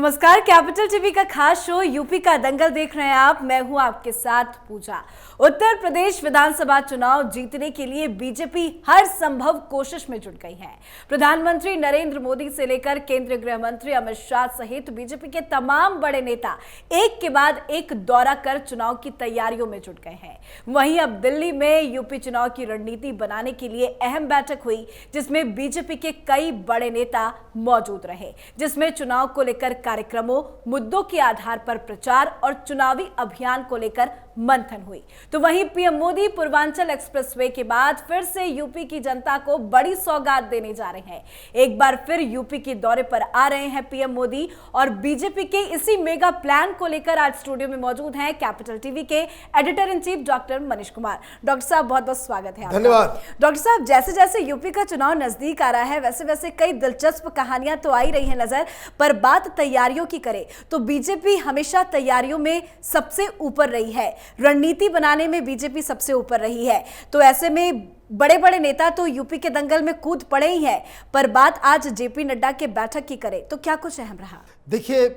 नमस्कार, capital TV का खास शो यूपी का दंगल देख रहे हैं आप। मैं हूं आपके साथ पूजा। उत्तर प्रदेश विधानसभा चुनाव जीतने के लिए बीजेपी हर संभव कोशिश में जुट गई है। प्रधानमंत्री नरेंद्र मोदी से लेकर केंद्रीय गृह मंत्री अमित शाह सहित बीजेपी के तमाम बड़े नेता एक के बाद एक दौरा कर चुनाव की तैयारियों में जुट गए हैं। वहीं अब दिल्ली में यूपी चुनाव की रणनीति बनाने के लिए अहम बैठक हुई, जिसमें बीजेपी के कई बड़े नेता मौजूद रहे, जिसमें चुनाव को लेकर कार्यक्रमों, मुद्दों के आधार पर प्रचार और चुनावी अभियान को लेकर मंथन हुई। तो वहीं पीएम मोदी पूर्वांचल एक्सप्रेसवे के बाद फिर से यूपी की जनता को बड़ी सौगात देने जा रहे हैं। एक बार फिर यूपी के दौरे पर आ रहे हैं पीएम मोदी और बीजेपी के इसी मेगा प्लान को लेकर आज स्टूडियो में मौजूद हैं कैपिटल टीवी के editor in chief doctor Manish Kumar. Doctor साहब, बहुत बहुत स्वागत है आपका। धन्यवाद। डॉक्टर साहब, जैसे जैसे यूपी का चुनाव नजदीक आ रहा है, वैसे वैसे कई दिलचस्प कहानियां तो आ ही रही हैं नजर, पर बात तैयारियों की करें तो बीजेपी हमेशा तैयारियों में सबसे ऊपर रही है, रणनीति बनाने में बीजेपी सबसे ऊपर रही है। तो ऐसे में बड़े बड़े नेता तो यूपी के दंगल में कूद पड़े ही हैं, पर बात आज जेपी नड्डा के बैठक की करें तो क्या कुछ अहम रहा? देखिए,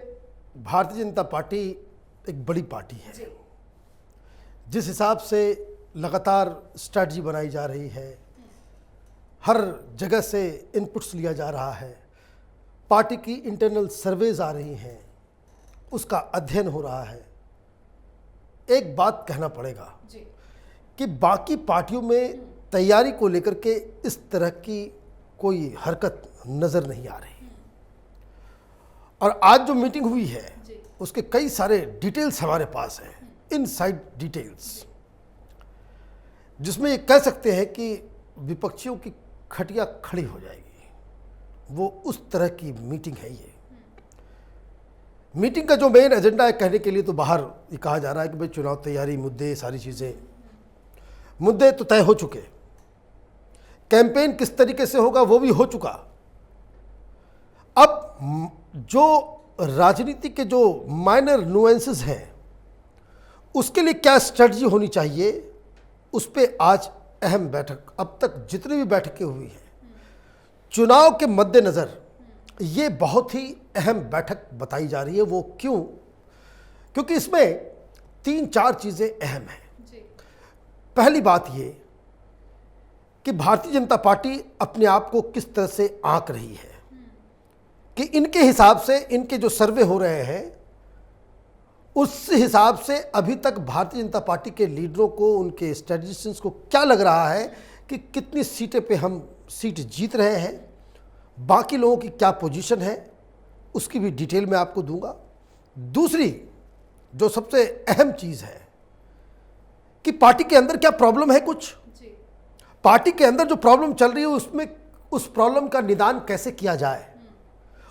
भारतीय जनता पार्टी एक बड़ी पार्टी है। जिस हिसाब से लगातार स्ट्रैटेजी बनाई जा रही है, हर जगह से इनपुट्स लिया जा रहा है, पार्टी की इंटरनल सर्वेज आ रही हैं, उसका अध्ययन हो रहा है। एक बात कहना पड़ेगा कि बाकी पार्टियों में तैयारी को लेकर के इस तरह की कोई हरकत नज़र नहीं आ रही। और आज जो मीटिंग हुई है उसके कई सारे डिटेल्स हमारे पास हैं, इनसाइड डिटेल्स, जिसमें ये कह सकते हैं कि विपक्षियों की खटिया खड़ी हो जाएगी। वो उस तरह की मीटिंग है। ये मीटिंग का जो मेन एजेंडा है, कहने के लिए तो बाहर ये कहा जा रहा है कि भाई चुनाव तैयारी, मुद्दे, सारी चीज़ें, मुद्दे तो तय हो चुके, कैंपेन किस तरीके से होगा वो भी हो चुका। अब जो राजनीति के जो माइनर नुएंसेस हैं, उसके लिए क्या स्ट्रेटजी होनी चाहिए, उस पर आज अहम बैठक, अब तक जितनी भी बैठकें हुई हैं चुनाव के मद्देनज़र, ये बहुत ही अहम बैठक बताई जा रही है। वो क्यों? क्योंकि इसमें 3-4 चीज़ें अहम हैं। पहली बात ये कि भारतीय जनता पार्टी अपने आप को किस तरह से आंक रही है, कि इनके हिसाब से, इनके जो सर्वे हो रहे हैं उस हिसाब से अभी तक भारतीय जनता पार्टी के लीडरों को, उनके स्ट्रेटजिस्ट्स को क्या लग रहा है कि कितनी सीटें पे हम सीट जीत रहे हैं, बाकी लोगों की क्या पोजीशन है, उसकी भी डिटेल मैं आपको दूंगा। दूसरी जो सबसे अहम चीज़ है कि पार्टी के अंदर क्या प्रॉब्लम है, कुछ पार्टी के अंदर जो प्रॉब्लम चल रही है उसमें, उस प्रॉब्लम का निदान कैसे किया जाए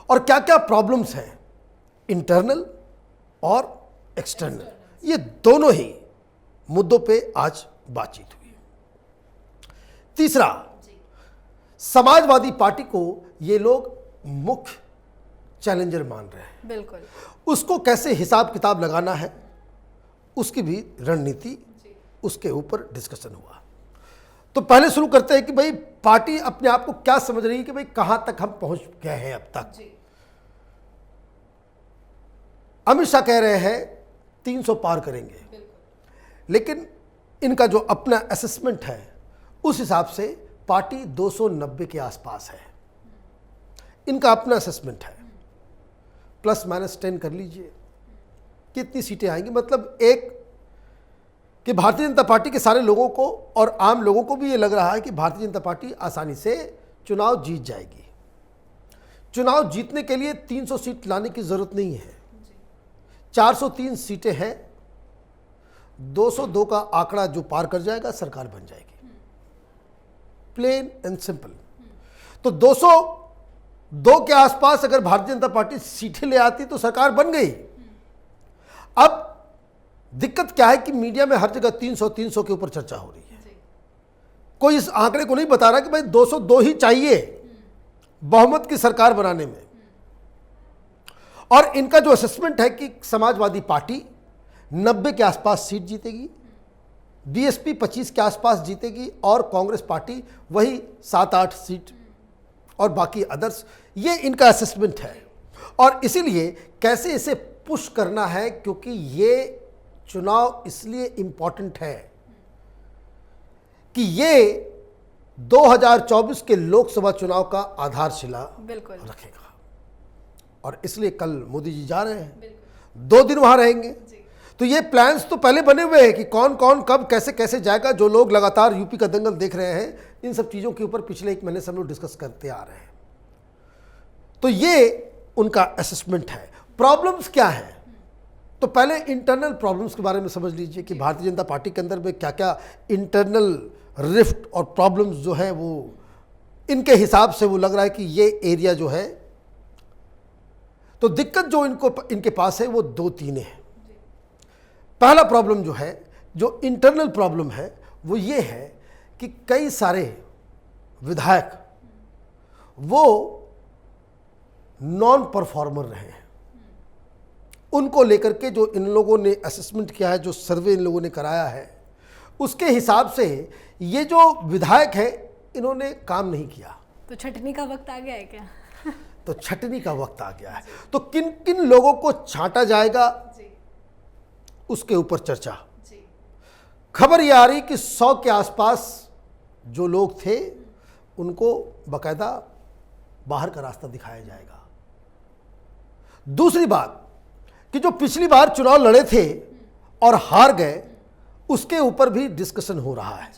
और क्या क्या प्रॉब्लम्स हैं, इंटरनल और एक्सटर्नल। ये दोनों ही मुद्दों पे आज बातचीत हुई। तीसरा, समाजवादी पार्टी को ये लोग मुख्य चैलेंजर मान रहे हैं। बिल्कुल। उसको कैसे हिसाब किताब लगाना है, उसकी भी रणनीति, उसके ऊपर डिस्कशन हुआ। तो पहले शुरू करते हैं कि भाई पार्टी अपने आप को क्या समझ रही है कि भाई कहां तक हम पहुंच गए हैं अब तक। अमित शाह कह रहे हैं 300 पार करेंगे, लेकिन इनका जो अपना असेसमेंट है उस हिसाब से पार्टी 290 के आसपास है। इनका अपना असेसमेंट है, ±10 कर लीजिए, कितनी सीटें आएंगी। मतलब एक कि भारतीय जनता पार्टी के सारे लोगों को और आम लोगों को भी ये लग रहा है कि भारतीय जनता पार्टी आसानी से चुनाव जीत जाएगी। चुनाव जीतने के लिए 300 सीट लाने की जरूरत नहीं है, 403 सीटें हैं, 202 का आंकड़ा जो पार कर जाएगा सरकार बन जाएगी, प्लेन एंड सिंपल। तो 202 के आसपास अगर भारतीय जनता पार्टी सीटें ले आती तो सरकार बन गई। अब दिक्कत क्या है कि मीडिया में हर जगह 300 के ऊपर चर्चा हो रही है। कोई इस आंकड़े को नहीं बता रहा कि भाई 202 ही चाहिए बहुमत की सरकार बनाने में। और इनका जो असेसमेंट है कि समाजवादी पार्टी 90 के आसपास सीट जीतेगी, बीएसपी 25 के आसपास जीतेगी और कांग्रेस पार्टी वही 7-8 सीट और बाकी अदर्स, ये इनका असेसमेंट है। और इसीलिए कैसे इसे पुश करना है, क्योंकि ये चुनाव इसलिए इंपॉर्टेंट है कि ये 2024 के लोकसभा चुनाव का आधारशिला बिल्कुल रखेगा। और इसलिए कल मोदी जी जा रहे हैं, 2 दिन वहां रहेंगे। तो ये प्लान्स तो पहले बने हुए हैं कि कौन कौन कब कैसे कैसे जाएगा। जो लोग लगातार यूपी का दंगल देख रहे हैं, इन सब चीज़ों के ऊपर पिछले 1 महीने से हम लोग डिस्कस करते आ रहे हैं। तो ये उनका असेसमेंट है। प्रॉब्लम्स क्या है, तो पहले इंटरनल प्रॉब्लम्स के बारे में समझ लीजिए कि भारतीय जनता पार्टी के अंदर में क्या क्या इंटरनल रिफ्ट और प्रॉब्लम्स जो है वो इनके हिसाब से वो लग रहा है कि ये एरिया जो है, तो दिक्कत जो इनके पास है वो 2-3 है। पहला प्रॉब्लम जो है, जो इंटरनल प्रॉब्लम है, वो ये है कि कई सारे विधायक वो नॉन परफॉर्मर रहे हैं। उनको लेकर के जो इन लोगों ने असेसमेंट किया है, जो सर्वे इन लोगों ने कराया है, उसके हिसाब से ये जो विधायक है इन्होंने काम नहीं किया। तो छटनी का वक्त आ गया है क्या? तो छटनी का वक्त आ गया है। तो किन किन लोगों को छांटा जाएगा उसके ऊपर चर्चा। खबर ये आ रही कि 100 के आसपास जो लोग थे उनको बकायदा बाहर का रास्ता दिखाया जाएगा। दूसरी बात कि जो पिछली बार चुनाव लड़े थे और हार गए, उसके ऊपर भी डिस्कशन हो रहा है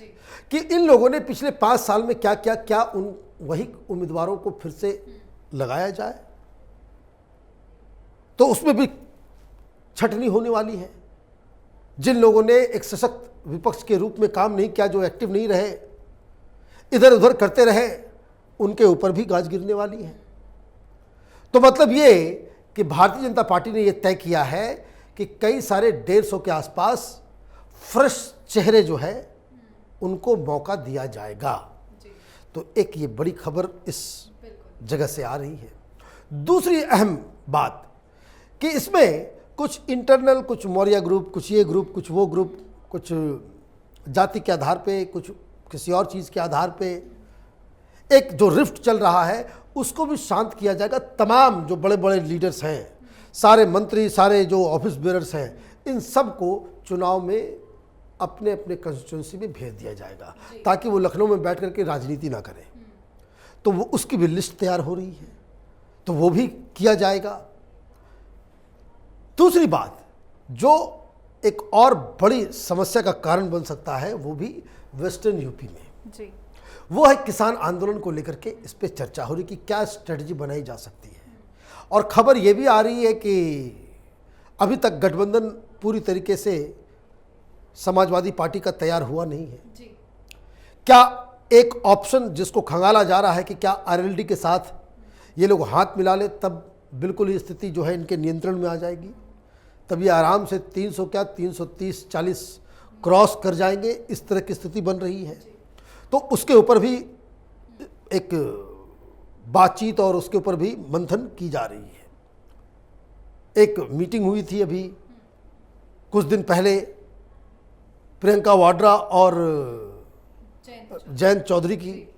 कि इन लोगों ने पिछले 5 साल में क्या किया, क्या उन वही उम्मीदवारों को फिर से लगाया जाए। तो उसमें भी छटनी होने वाली है। जिन लोगों ने एक सशक्त विपक्ष के रूप में काम नहीं किया, जो एक्टिव नहीं रहे, इधर उधर करते रहे, उनके ऊपर भी गाज गिरने वाली है। तो मतलब ये कि भारतीय जनता पार्टी ने यह तय किया है कि कई सारे 150 के आसपास फ्रेश चेहरे जो है उनको मौका दिया जाएगा। तो एक ये बड़ी खबर इस जगह से आ रही है। दूसरी अहम बात कि इसमें कुछ इंटरनल, कुछ मौर्य ग्रुप, कुछ ये ग्रुप, कुछ वो ग्रुप, कुछ जाति के आधार पे, कुछ किसी और चीज़ के आधार पे एक जो रिफ्ट चल रहा है उसको भी शांत किया जाएगा। तमाम जो बड़े बड़े लीडर्स हैं, सारे मंत्री, सारे जो ऑफिस बेरर्स हैं, इन सब को चुनाव में अपने अपने कंस्टिट्यूंसी में भेज दिया जाएगा ताकि वो लखनऊ में बैठ करके राजनीति ना करें। तो वो उसकी भी लिस्ट तैयार हो रही है, तो वो भी किया जाएगा। दूसरी बात जो एक और बड़ी समस्या का कारण बन सकता है, वो भी वेस्टर्न यूपी में जी। वो है किसान आंदोलन को लेकर के इस पे चर्चा हो रही कि क्या स्ट्रेटजी बनाई जा सकती है। और खबर ये भी आ रही है कि अभी तक गठबंधन पूरी तरीके से समाजवादी पार्टी का तैयार हुआ नहीं है जी। क्या एक ऑप्शन जिसको खंगाला जा रहा है कि क्या आरएलडी के साथ ये लोग हाथ मिला ले, तब बिल्कुल ही स्थिति जो है इनके नियंत्रण में आ जाएगी। तब ये आराम से 300 क्या 330-40 क्रॉस कर जाएंगे, इस तरह की स्थिति बन रही है। तो उसके ऊपर भी एक बातचीत और उसके ऊपर भी मंथन की जा रही है। एक मीटिंग हुई थी अभी कुछ दिन पहले प्रियंका वाड्रा और जयंत चौधरी की,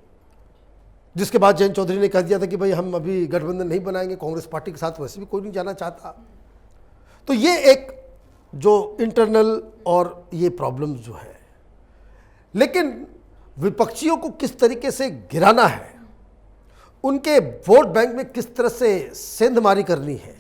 जिसके बाद जयंत चौधरी ने कह दिया था कि भाई हम अभी गठबंधन नहीं बनाएंगे, कांग्रेस पार्टी के साथ वैसे भी कोई नहीं जाना चाहता। तो ये एक जो इंटरनल और ये प्रॉब्लम्स जो है, लेकिन विपक्षियों को किस तरीके से गिराना है, उनके वोट बैंक में किस तरह से सेंधमारी करनी है,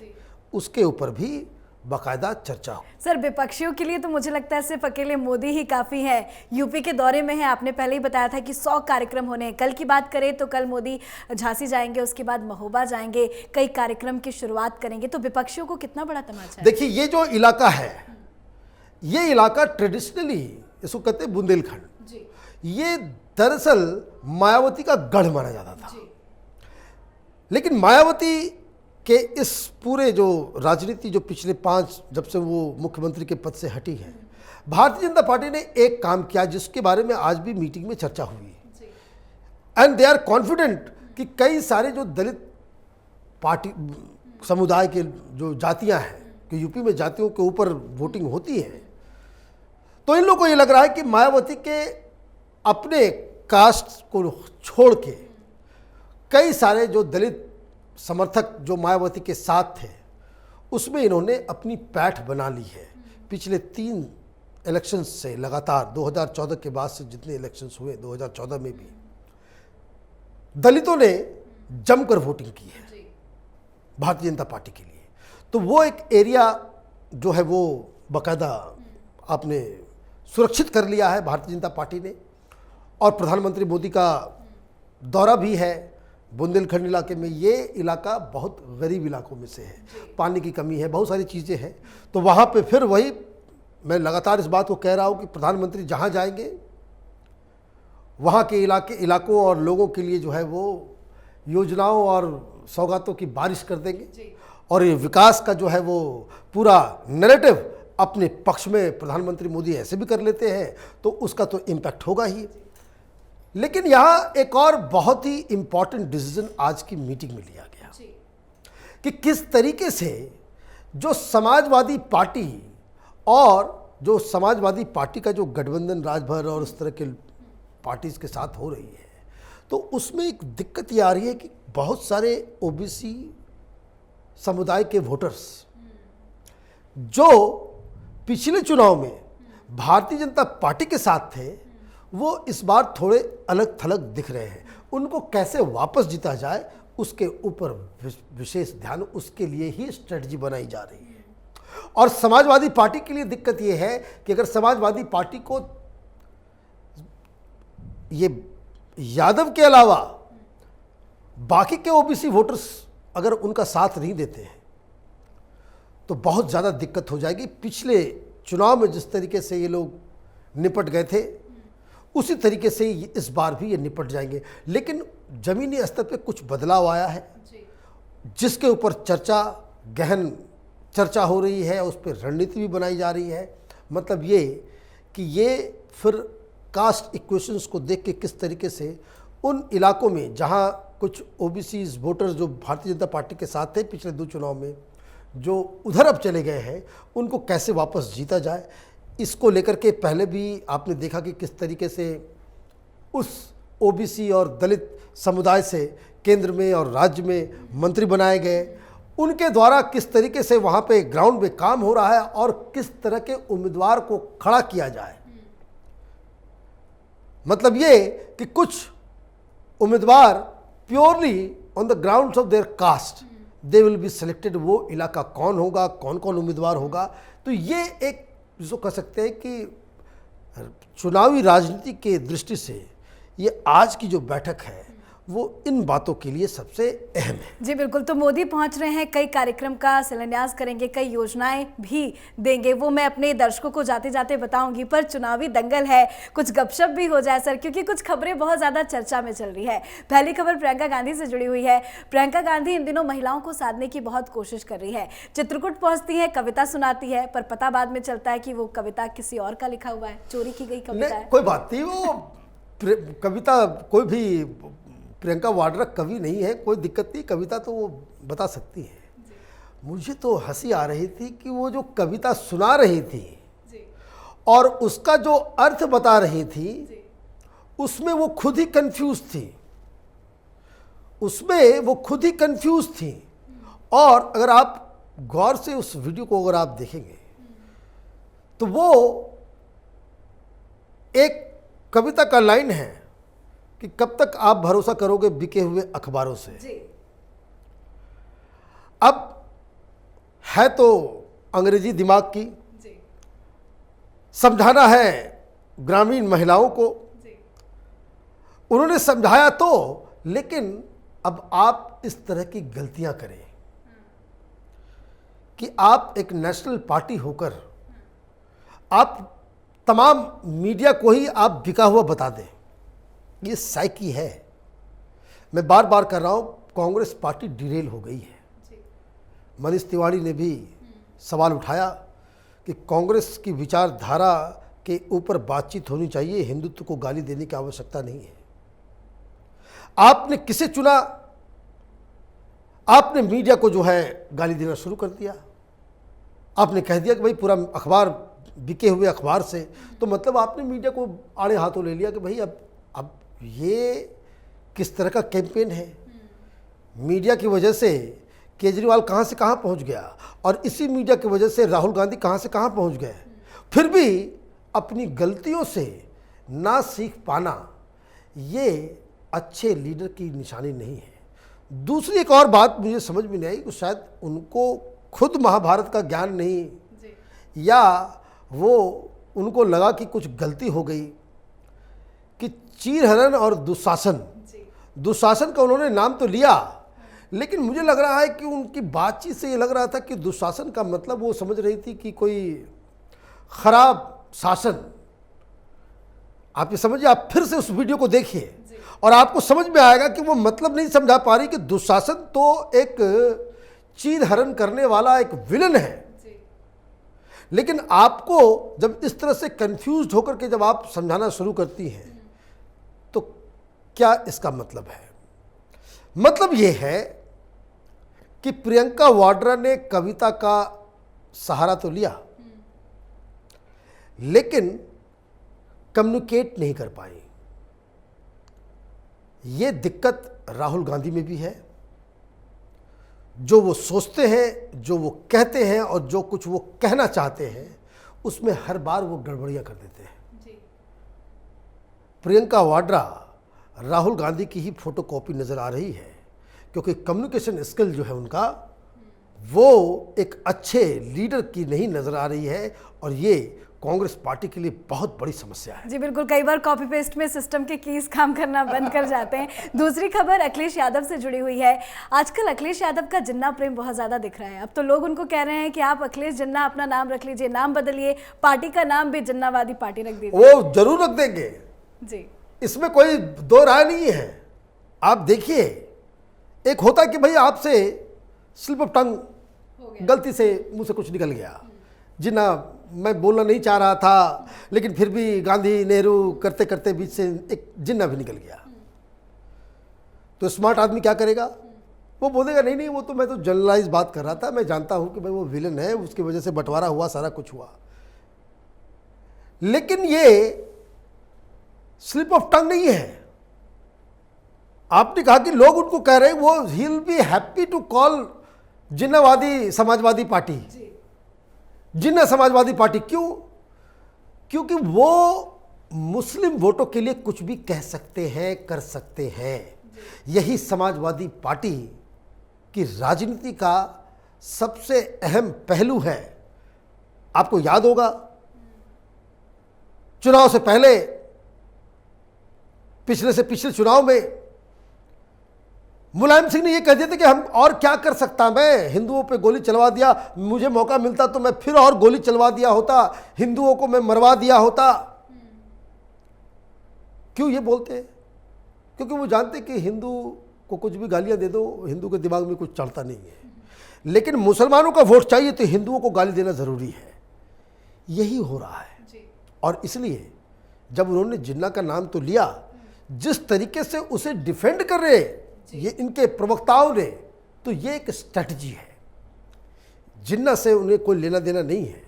उसके ऊपर भी बाकायदा चर्चा हो। सर, विपक्षियों के लिए तो मुझे लगता है सिर्फ अकेले मोदी ही काफ़ी है। यूपी के दौरे में है, आपने पहले ही बताया था कि 100 कार्यक्रम होने हैं। कल की बात करें तो कल मोदी झांसी जाएंगे, उसके बाद महोबा जाएंगे, कई कार्यक्रम की शुरुआत करेंगे। तो विपक्षियों को कितना बड़ा तमाचा है। देखिए, ये जो इलाका है, ये इलाका ट्रेडिशनली इसको कहते हैं बुंदेलखंड। ये दरअसल मायावती का गढ़ माना जाता था, लेकिन मायावती के इस पूरे जो राजनीति जो पिछले 5 जब से वो मुख्यमंत्री के पद से हटी है, भारतीय जनता पार्टी ने एक काम किया जिसके बारे में आज भी मीटिंग में चर्चा हुई, एंड दे आर कॉन्फिडेंट कि कई सारे जो दलित पार्टी समुदाय के जो जातियां हैं, कि यूपी में जातियों के ऊपर वोटिंग होती है, तो इन लोगों को ये लग रहा है कि मायावती के अपने कास्ट को छोड़ के कई सारे जो दलित समर्थक जो मायावती के साथ थे उसमें इन्होंने अपनी पैठ बना ली है। पिछले 3 इलेक्शंस से लगातार 2014 के बाद से जितने इलेक्शंस हुए 2014 में भी दलितों ने जमकर वोटिंग की है भारतीय जनता पार्टी के लिए। तो वो एक एरिया जो है वो बाकायदा आपने सुरक्षित कर लिया है भारतीय जनता पार्टी ने। और प्रधानमंत्री मोदी का दौरा भी है बुंदेलखंड इलाके में। ये इलाका बहुत गरीब इलाकों में से है, पानी की कमी है, बहुत सारी चीज़ें हैं। तो वहाँ पे फिर वही मैं लगातार इस बात को कह रहा हूँ कि प्रधानमंत्री जहाँ जाएंगे वहाँ के इलाकों और लोगों के लिए जो है वो योजनाओं और सौगातों की बारिश कर देंगे। और ये विकास का जो है वो पूरा नैरेटिव अपने पक्ष में प्रधानमंत्री मोदी ऐसे भी कर लेते हैं तो उसका तो इम्पैक्ट होगा ही। लेकिन यहाँ एक और बहुत ही इम्पॉर्टेंट डिसीजन आज की मीटिंग में लिया गया कि किस तरीके से जो समाजवादी पार्टी और जो समाजवादी पार्टी का जो गठबंधन राजभर और उस तरह के पार्टीज के साथ हो रही है, तो उसमें एक दिक्कत ये आ रही है कि बहुत सारे ओबीसी समुदाय के वोटर्स जो पिछले चुनाव में भारतीय जनता पार्टी के साथ थे वो इस बार थोड़े अलग थलग दिख रहे हैं। उनको कैसे वापस जीता जाए उसके ऊपर विशेष ध्यान, उसके लिए ही स्ट्रेटजी बनाई जा रही है। और समाजवादी पार्टी के लिए दिक्कत ये है कि अगर समाजवादी पार्टी को ये यादव के अलावा बाकी के ओबीसी वोटर्स अगर उनका साथ नहीं देते हैं तो बहुत ज़्यादा दिक्कत हो जाएगी। पिछले चुनाव में जिस तरीके से ये लोग निपट गए थे उसी तरीके से इस बार भी ये निपट जाएंगे। लेकिन ज़मीनी स्तर पे कुछ बदलाव आया है जिसके ऊपर गहन चर्चा हो रही है, उस पर रणनीति भी बनाई जा रही है। मतलब ये कि ये फिर कास्ट इक्वेशंस को देख के किस तरीके से उन इलाकों में जहाँ कुछ ओबीसी वोटर्स जो भारतीय जनता पार्टी के साथ थे पिछले 2 चुनाव में, जो उधर अब चले गए हैं, उनको कैसे वापस जीता जाए। इसको लेकर के पहले भी आपने देखा कि किस तरीके से उस ओबीसी और दलित समुदाय से केंद्र में और राज्य में मंत्री बनाए गए, उनके द्वारा किस तरीके से वहाँ पे ग्राउंड पे काम हो रहा है और किस तरह के उम्मीदवार को खड़ा किया जाए। मतलब ये कि कुछ उम्मीदवार purely on the grounds of their caste they will be selected. वो इलाका कौन होगा, कौन कौन उम्मीदवार होगा। तो ये एक जिसको कह सकते हैं कि चुनावी राजनीति के दृष्टि से ये आज की जो बैठक है वो इन बातों के लिए सबसे अहम है। जी बिल्कुल। तो मोदी पहुंच रहे हैं, कई कार्यक्रम का शिलान्यास करेंगे, कई योजनाएं भी देंगे, वो मैं अपने दर्शकों को जाते जाते बताऊंगी। पर चुनावी दंगल है, कुछ गपशप भी हो जाए सर, क्योंकि कुछ खबरें बहुत ज़्यादा चर्चा में चल रही है। पहली खबर प्रियंका गांधी से जुड़ी हुई है। प्रियंका गांधी इन दिनों महिलाओं को साधने की बहुत कोशिश कर रही है। चित्रकूट पहुँचती है, कविता सुनाती है, पर पता बाद में चलता है कि वो कविता किसी और का लिखा हुआ है, चोरी की गई कविता है। कोई बात नहीं, वो कविता कोई भी प्रियंका वाड्रा कवि नहीं है, कोई दिक्कत नहीं, कविता तो वो बता सकती है। मुझे तो हंसी आ रही थी कि वो जो कविता सुना रही थी और उसका जो अर्थ बता रही थी उसमें वो खुद ही कंफ्यूज थी। और अगर आप गौर से उस वीडियो को अगर आप देखेंगे तो वो एक कविता का लाइन है कि कब तक आप भरोसा करोगे बिके हुए अखबारों से। अब है तो अंग्रेजी दिमाग की, समझाना है ग्रामीण महिलाओं को, उन्होंने समझाया तो, लेकिन अब आप इस तरह की गलतियां करें कि आप एक नेशनल पार्टी होकर आप तमाम मीडिया को ही आप बिका हुआ बता दें, ये साइकी है। मैं बार बार कर रहा हूँ, कांग्रेस पार्टी डिरेल हो गई है। मनीष तिवारी ने भी सवाल उठाया कि कांग्रेस की विचारधारा के ऊपर बातचीत होनी चाहिए, हिंदुत्व को गाली देने की आवश्यकता नहीं है। आपने किसे चुना? आपने मीडिया को जो है गाली देना शुरू कर दिया। आपने कह दिया कि भाई पूरा अखबार बिके हुए अखबार से, तो मतलब आपने मीडिया को आड़े हाथों ले लिया कि भाई अब ये किस तरह का कैंपेन है। मीडिया की वजह से केजरीवाल कहाँ से कहाँ पहुँच गया और इसी मीडिया की वजह से राहुल गांधी कहाँ से कहाँ पहुँच गए, फिर भी अपनी गलतियों से ना सीख पाना ये अच्छे लीडर की निशानी नहीं है। दूसरी एक और बात मुझे समझ में नहीं आई कि शायद उनको खुद महाभारत का ज्ञान नहीं, या वो उनको लगा कि कुछ गलती हो गई कि चीरहरण और दुशासन का उन्होंने नाम तो लिया, लेकिन मुझे लग रहा है कि उनकी बातचीत से ये लग रहा था कि दुशासन का मतलब वो समझ रही थी कि कोई खराब शासन। आप ये समझिए, आप फिर से उस वीडियो को देखिए और आपको समझ में आएगा कि वो मतलब नहीं समझा पा रही कि दुशासन तो एक चीरहरण करने वाला एक विलन है। लेकिन आपको जब इस तरह से कंफ्यूज होकर के जब आप समझाना शुरू करती हैं तो क्या इसका मतलब है? मतलब ये है कि प्रियंका वाड्रा ने कविता का सहारा तो लिया लेकिन कम्युनिकेट नहीं कर पाई। ये दिक्कत राहुल गांधी में भी है। जो वो सोचते हैं, जो वो कहते हैं और जो कुछ वो कहना चाहते हैं उसमें हर बार वो गड़बड़ियां कर देते हैं। प्रियंका वाड्रा राहुल गांधी की ही फोटोकॉपी नजर आ रही है, क्योंकि कम्युनिकेशन स्किल जो है उनका वो एक अच्छे लीडर की नहीं नजर आ रही है और ये कांग्रेस पार्टी के लिए बहुत बड़ी समस्या है। जी बिल्कुल, कई बार कॉपी पेस्ट में सिस्टम के कीज काम करना बंद कर जाते हैं। दूसरी खबर अखिलेश यादव से जुड़ी हुई है। आजकल अखिलेश यादव का जिन्ना प्रेम बहुत ज़्यादा दिख रहा है। अब तो लोग उनको कह रहे हैं कि आप अखिलेश जिन्ना अपना नाम रख लीजिए, नाम बदलिए, पार्टी का नाम भी जिन्नावादी पार्टी रख दीजिए। वो जरूर रख देंगे जी, इसमें कोई दो राय नहीं है। आप देखिए, एक होता है कि भाई आपसे स्लिप ऑफ टंग, गलती से मुंह से कुछ निकल गया, जिन्ना मैं बोलना नहीं चाह रहा था लेकिन फिर भी गांधी नेहरू करते करते बीच से एक जिन्ना भी निकल गया। तो स्मार्ट आदमी क्या करेगा? वो बोलेगा नहीं नहीं, वो तो मैं तो जनरलाइज बात कर रहा था, मैं जानता हूं कि भाई वो विलन है, उसकी वजह से बंटवारा हुआ, सारा कुछ हुआ। लेकिन ये स्लिप ऑफ टंग नहीं है। आपने कहा कि लोग उनको कह रहे हैं वो ही will be happy to call जिन्नावादी समाजवादी पार्टी, जिन्ना समाजवादी पार्टी। क्यों? क्योंकि वो मुस्लिम वोटों के लिए कुछ भी कह सकते हैं, कर सकते हैं। यही समाजवादी पार्टी की राजनीति का सबसे अहम पहलू है। आपको याद होगा चुनाव से पहले, पिछले से पिछले चुनाव में मुलायम सिंह ने यह कह दिया था कि हम और क्या कर सकता, मैं हिंदुओं पे गोली चलवा दिया, मुझे मौका मिलता तो मैं फिर और गोली चलवा दिया होता, हिंदुओं को मैं मरवा दिया होता। क्यों ये बोलते हैं? क्योंकि वो जानते कि हिंदू को कुछ भी गालियां दे दो, हिंदू के दिमाग में कुछ चढ़ता नहीं है। लेकिन मुसलमानों का वोट चाहिए तो हिंदुओं को गाली देना जरूरी है। यही हो रहा है। और इसलिए जब उन्होंने जिन्ना का नाम तो लिया, जिस तरीके से उसे डिफेंड कर रहे ये इनके प्रवक्ताओं ने, तो ये एक स्ट्रेटजी है। जिन्ना से उन्हें कोई लेना देना नहीं है।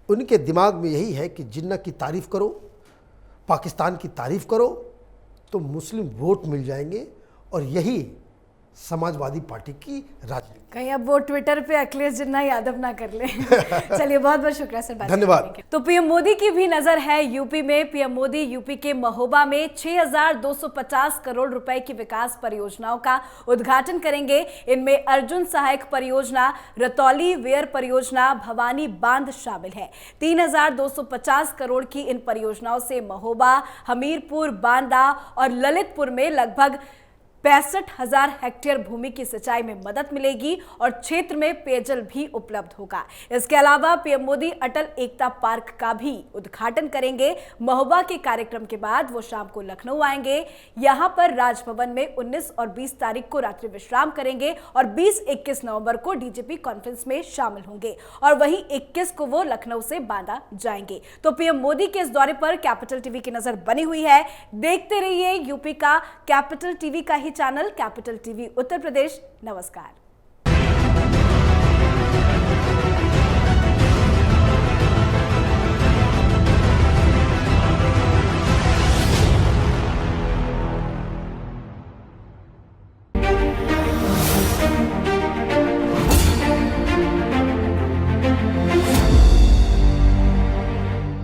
उनके दिमाग में यही है कि जिन्ना की तारीफ करो, पाकिस्तान की तारीफ करो तो मुस्लिम वोट मिल जाएंगे, और यही समाजवादी पार्टी की राजनीति। कहीं अब वो ट्विटर पे अखिलेश जिन्ना यादव ना कर ले। चलिए, बहुत बहुत शुक्रिया सर, धन्यवाद। तो पीएम मोदी की भी नजर है यूपी में। पीएम मोदी यूपी के महोबा में 6,250 करोड़ रुपए की विकास परियोजनाओं का उद्घाटन करेंगे। इनमें अर्जुन सहायक परियोजना, रतौली वेयर परियोजना, भवानी बांध शामिल है। 3,250 करोड़ की इन परियोजनाओं से महोबा, हमीरपुर, बांदा और ललितपुर में लगभग 65,000 हेक्टेयर भूमि की सिंचाई में मदद मिलेगी और क्षेत्र में पेयजल भी उपलब्ध होगा। इसके अलावा पीएम मोदी अटल एकता पार्क का भी उद्घाटन करेंगे। महोबा के कार्यक्रम के बाद वो शाम को लखनऊ आएंगे। यहां पर राजभवन में 19 और 20 तारीख को रात्रि विश्राम करेंगे और 20-21 नवंबर को डीजीपी कॉन्फ्रेंस में शामिल होंगे और वहीं 21 को वो लखनऊ से बांदा जाएंगे। तो पीएम मोदी के इस दौरे पर कैपिटल टीवी की नजर बनी हुई है। देखते रहिए यूपी का कैपिटल टीवी का ही channel capital TV Uttar Pradesh. नमस्कार।